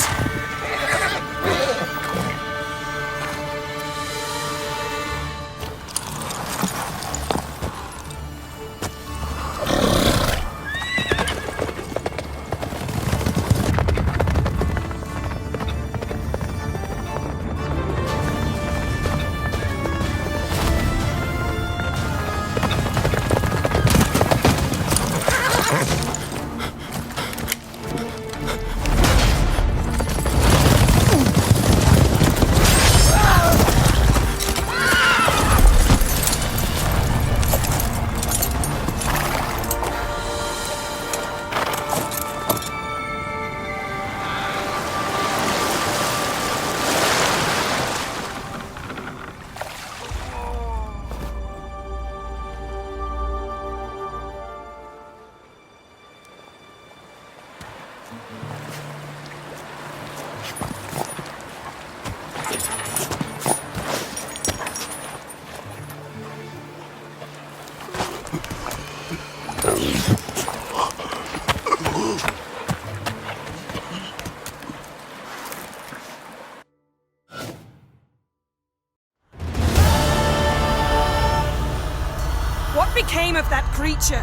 What became of that creature?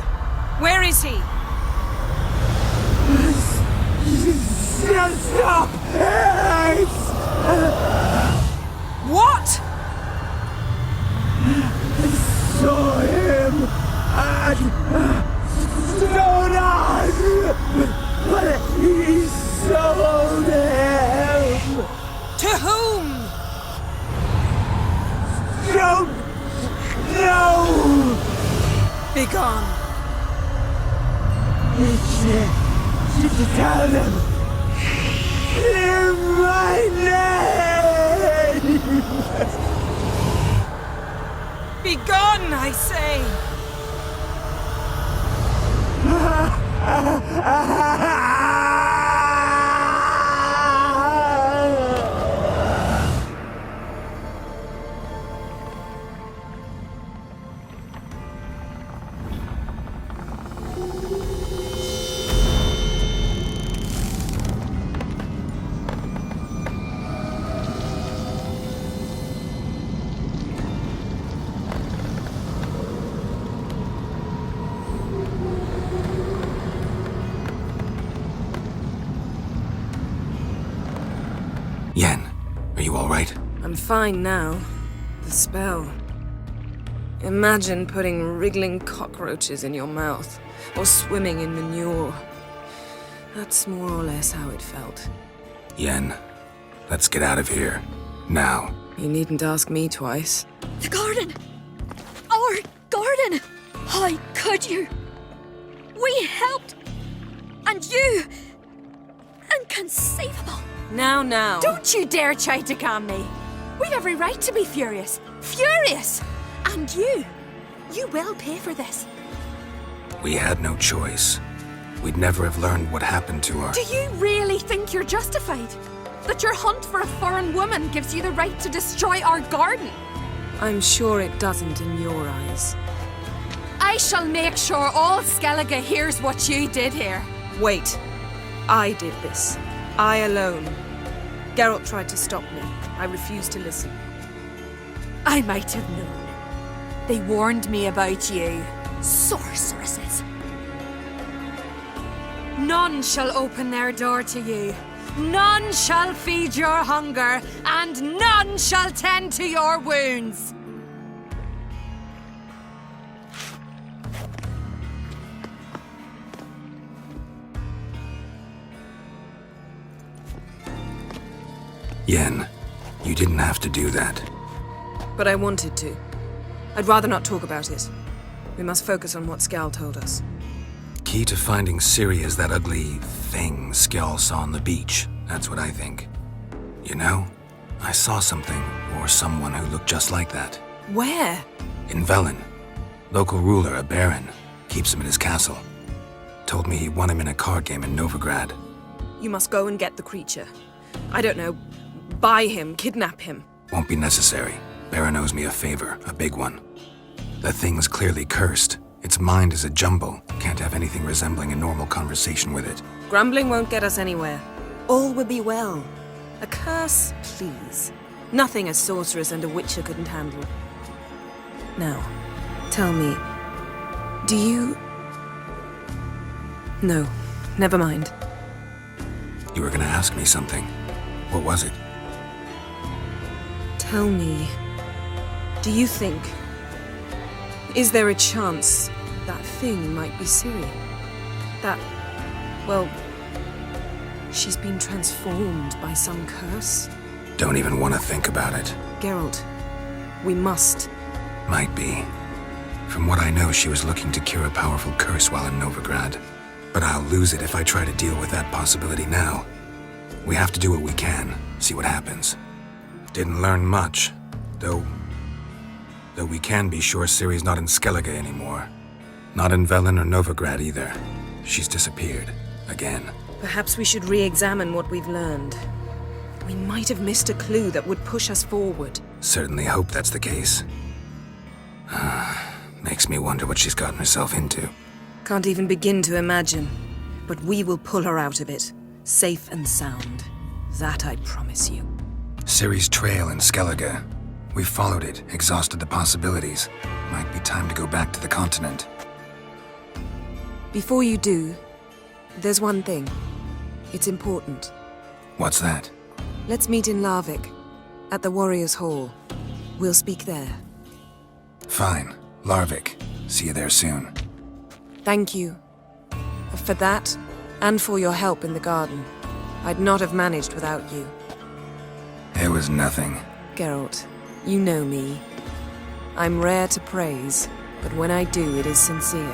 Where is he? Stop! What? Saw him at Stonan, but he sold him. To whom? Don't No! Be gone. To tell them. Clear my name! Be gone, I say. Yen, are you all right? I'm fine now. The spell. Imagine putting wriggling cockroaches in your mouth, or swimming in manure. That's more or less how it felt. Yen, let's get out of here. Now. You needn't ask me twice. The garden! Our garden! How could you? We helped! And you! Inconceivable! Now. Don't you dare try to calm me. We've every right to be furious. Furious! And you will pay for this. We had no choice. We'd never have learned what happened to her. Do you really think you're justified? That your hunt for a foreign woman gives you the right to destroy our garden? I'm sure it doesn't in your eyes. I shall make sure all Skellige hears what you did here. Wait. I did this. I alone. Geralt tried to stop me. I refused to listen. I might have known. They warned me about you. Sorceresses. None shall open their door to you. None shall feed your hunger, and none shall tend to your wounds. Yen, you didn't have to do that. But I wanted to. I'd rather not talk about it. We must focus on what Skal told us. Key to finding Ciri is that ugly thing Skjall saw on the beach. That's what I think. You know, I saw something, or someone who looked just like that. Where? In Velen. Local ruler, a baron, keeps him in his castle. Told me he won him in a card game in Novigrad. You must go and get the creature. I don't know. Buy him, kidnap him. Won't be necessary. Baron owes me a favor, a big one. The thing's clearly cursed. Its mind is a jumble. Can't have anything resembling a normal conversation with it. Grumbling won't get us anywhere. All will be well. A curse, please. Nothing a sorceress and a witcher couldn't handle. Now, tell me, do you... No, never mind. You were gonna ask me something. What was it? Tell me, do you think... Is there a chance that thing might be Ciri? That, well, she's been transformed by some curse? Don't even want to think about it. Geralt, we must. Might be. From what I know, she was looking to cure a powerful curse while in Novigrad. But I'll lose it if I try to deal with that possibility now. We have to do what we can, see what happens. Didn't learn much, though we can be sure Ciri's not in Skellige anymore. Not in Velen or Novigrad either. She's disappeared. Again. Perhaps we should re-examine what we've learned. We might have missed a clue that would push us forward. Certainly hope that's the case. Makes me wonder what she's gotten herself into. Can't even begin to imagine. But we will pull her out of it. Safe and sound. That I promise you. Ciri's trail in Skellige. We followed it, exhausted the possibilities. Might be time to go back to the continent. Before you do, there's one thing. It's important. What's that? Let's meet in Larvik, at the Warriors' Hall. We'll speak there. Fine. Larvik. See you there soon. Thank you. For that, and for your help in the garden. I'd not have managed without you. It was nothing. Geralt, you know me. I'm rare to praise, but when I do, it is sincere.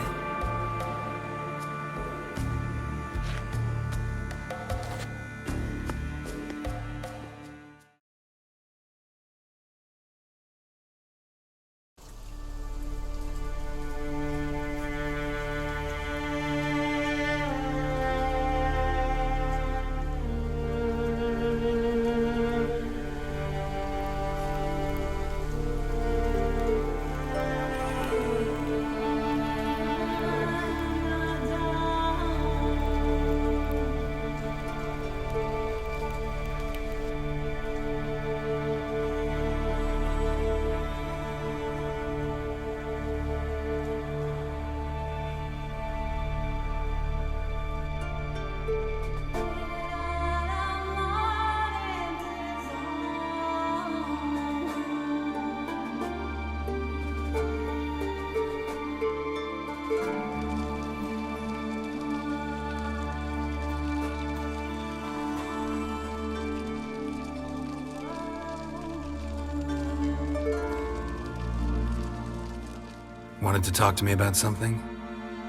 Wanted to talk to me about something?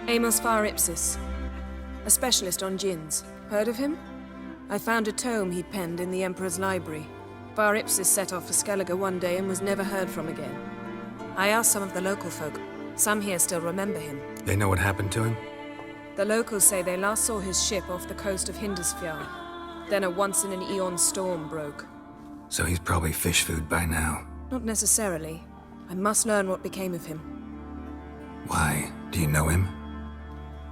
Amos Far Ipsis, a specialist on djinns. Heard of him? I found a tome he penned in the Emperor's library. Far Ipsis set off for Skellige one day and was never heard from again. I asked some of the local folk. Some here still remember him. They know what happened to him? The locals say they last saw his ship off the coast of Hindisfjord. Then a once-in-an-eon storm broke. So he's probably fish food by now. Not necessarily. I must learn what became of him. Why? Do you know him?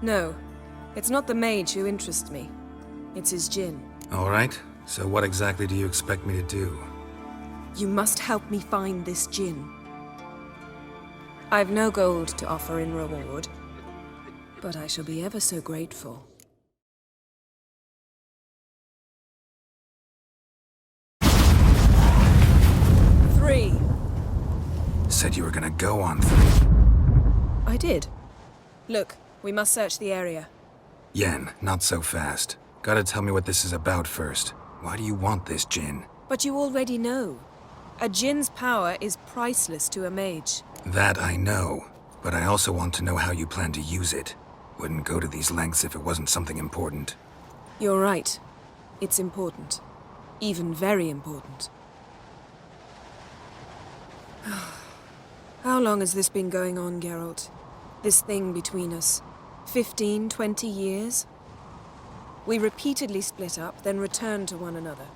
No. It's not the mage who interests me. It's his djinn. All right. So what exactly do you expect me to do? You must help me find this djinn. I've no gold to offer in reward, but I shall be ever so grateful. Three. Said you were gonna go on 3. I did. Look, we must search the area. Yen, not so fast. Gotta tell me what this is about first. Why do you want this djinn? But you already know. A djinn's power is priceless to a mage. That I know, but I also want to know how you plan to use it. Wouldn't go to these lengths if it wasn't something important. You're right. It's important. Even very important. How long has this been going on, Geralt? This thing between us? 15, 20 years? We repeatedly split up, then returned to one another.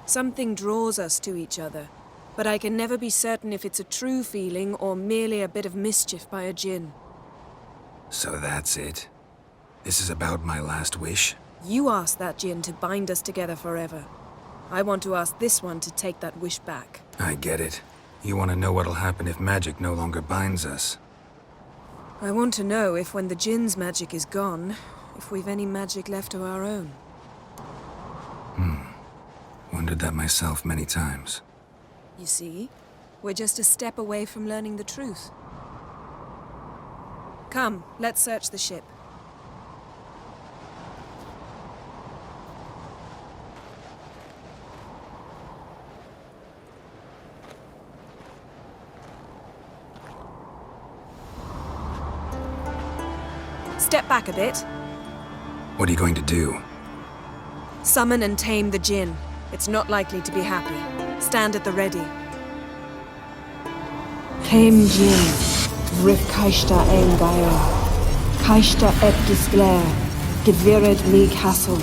Something draws us to each other, but I can never be certain if it's a true feeling or merely a bit of mischief by a djinn. So that's it? This is about my last wish? You asked that djinn to bind us together forever. I want to ask this one to take that wish back. I get it. You want to know what'll happen if magic no longer binds us. I want to know if when the djinn's magic is gone, if we've any magic left of our own. Wondered that myself many times. You see, we're just a step away from learning the truth. Come, let's search the ship. Step back a bit. What are you going to do? Summon and tame the djinn. It's not likely to be happy. Stand at the ready. Came djinn, rif kaishta engaya, kaishta et disglair, gevired me castle.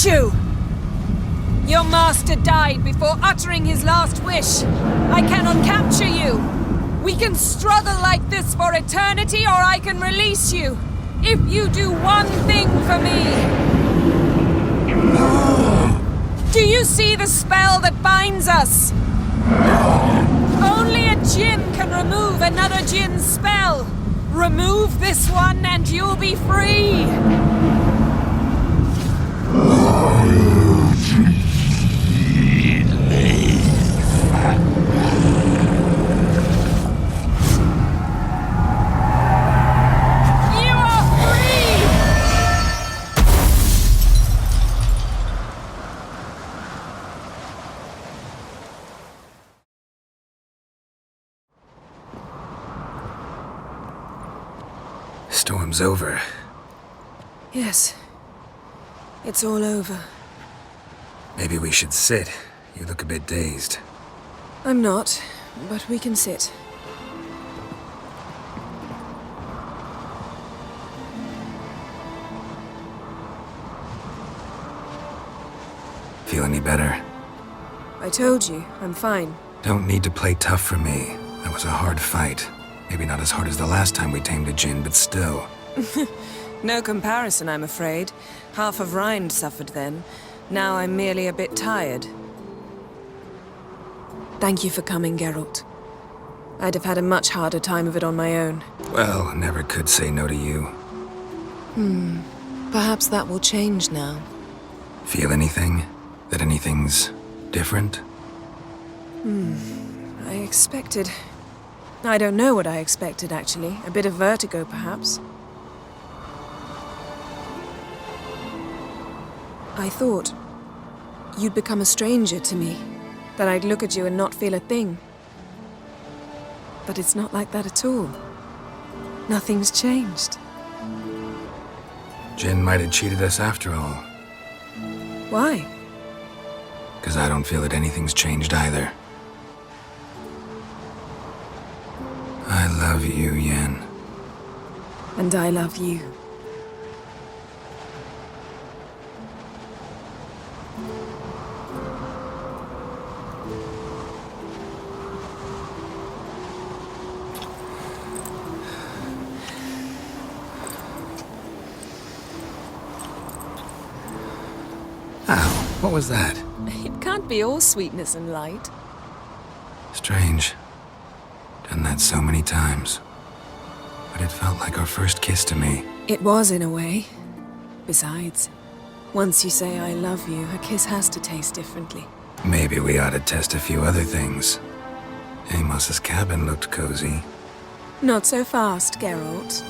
You! Your master died before uttering his last wish. I cannot capture you. We can struggle like this for eternity, or I can release you. If you do one thing for me. Do you see the spell that binds us? Only a djinn can remove another djinn's spell. Remove this one and you'll be free! You are free! Storm's over. Yes. It's all over. Maybe we should sit. You look a bit dazed. I'm not, but we can sit. Feel any better? I told you, I'm fine. Don't need to play tough for me. That was a hard fight. Maybe not as hard as the last time we tamed a djinn, but still. No comparison, I'm afraid. Half of Rind suffered then. Now I'm merely a bit tired. Thank you for coming, Geralt. I'd have had a much harder time of it on my own. Well, never could say no to you. Perhaps that will change now. Feel anything? That anything's different? I expected... I don't know what I expected, actually. A bit of vertigo, perhaps. I thought you'd become a stranger to me, that I'd look at you and not feel a thing. But it's not like that at all. Nothing's changed. Jinn might have cheated us after all. Why? 'Cause I don't feel that anything's changed either. I love you, Yen. And I love you. Ow, what was that? It can't be all sweetness and light. Strange. Done that so many times. But it felt like our first kiss to me. It was, in a way. Besides, once you say I love you, a kiss has to taste differently. Maybe we ought to test a few other things. Amos's cabin looked cozy. Not so fast, Geralt.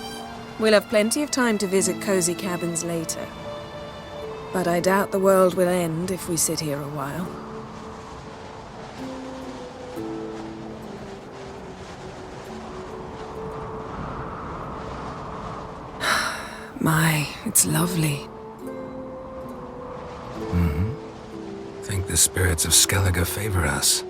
We'll have plenty of time to visit cozy cabins later. But I doubt the world will end if we sit here a while. My, it's lovely. Think the spirits of Skellige favor us.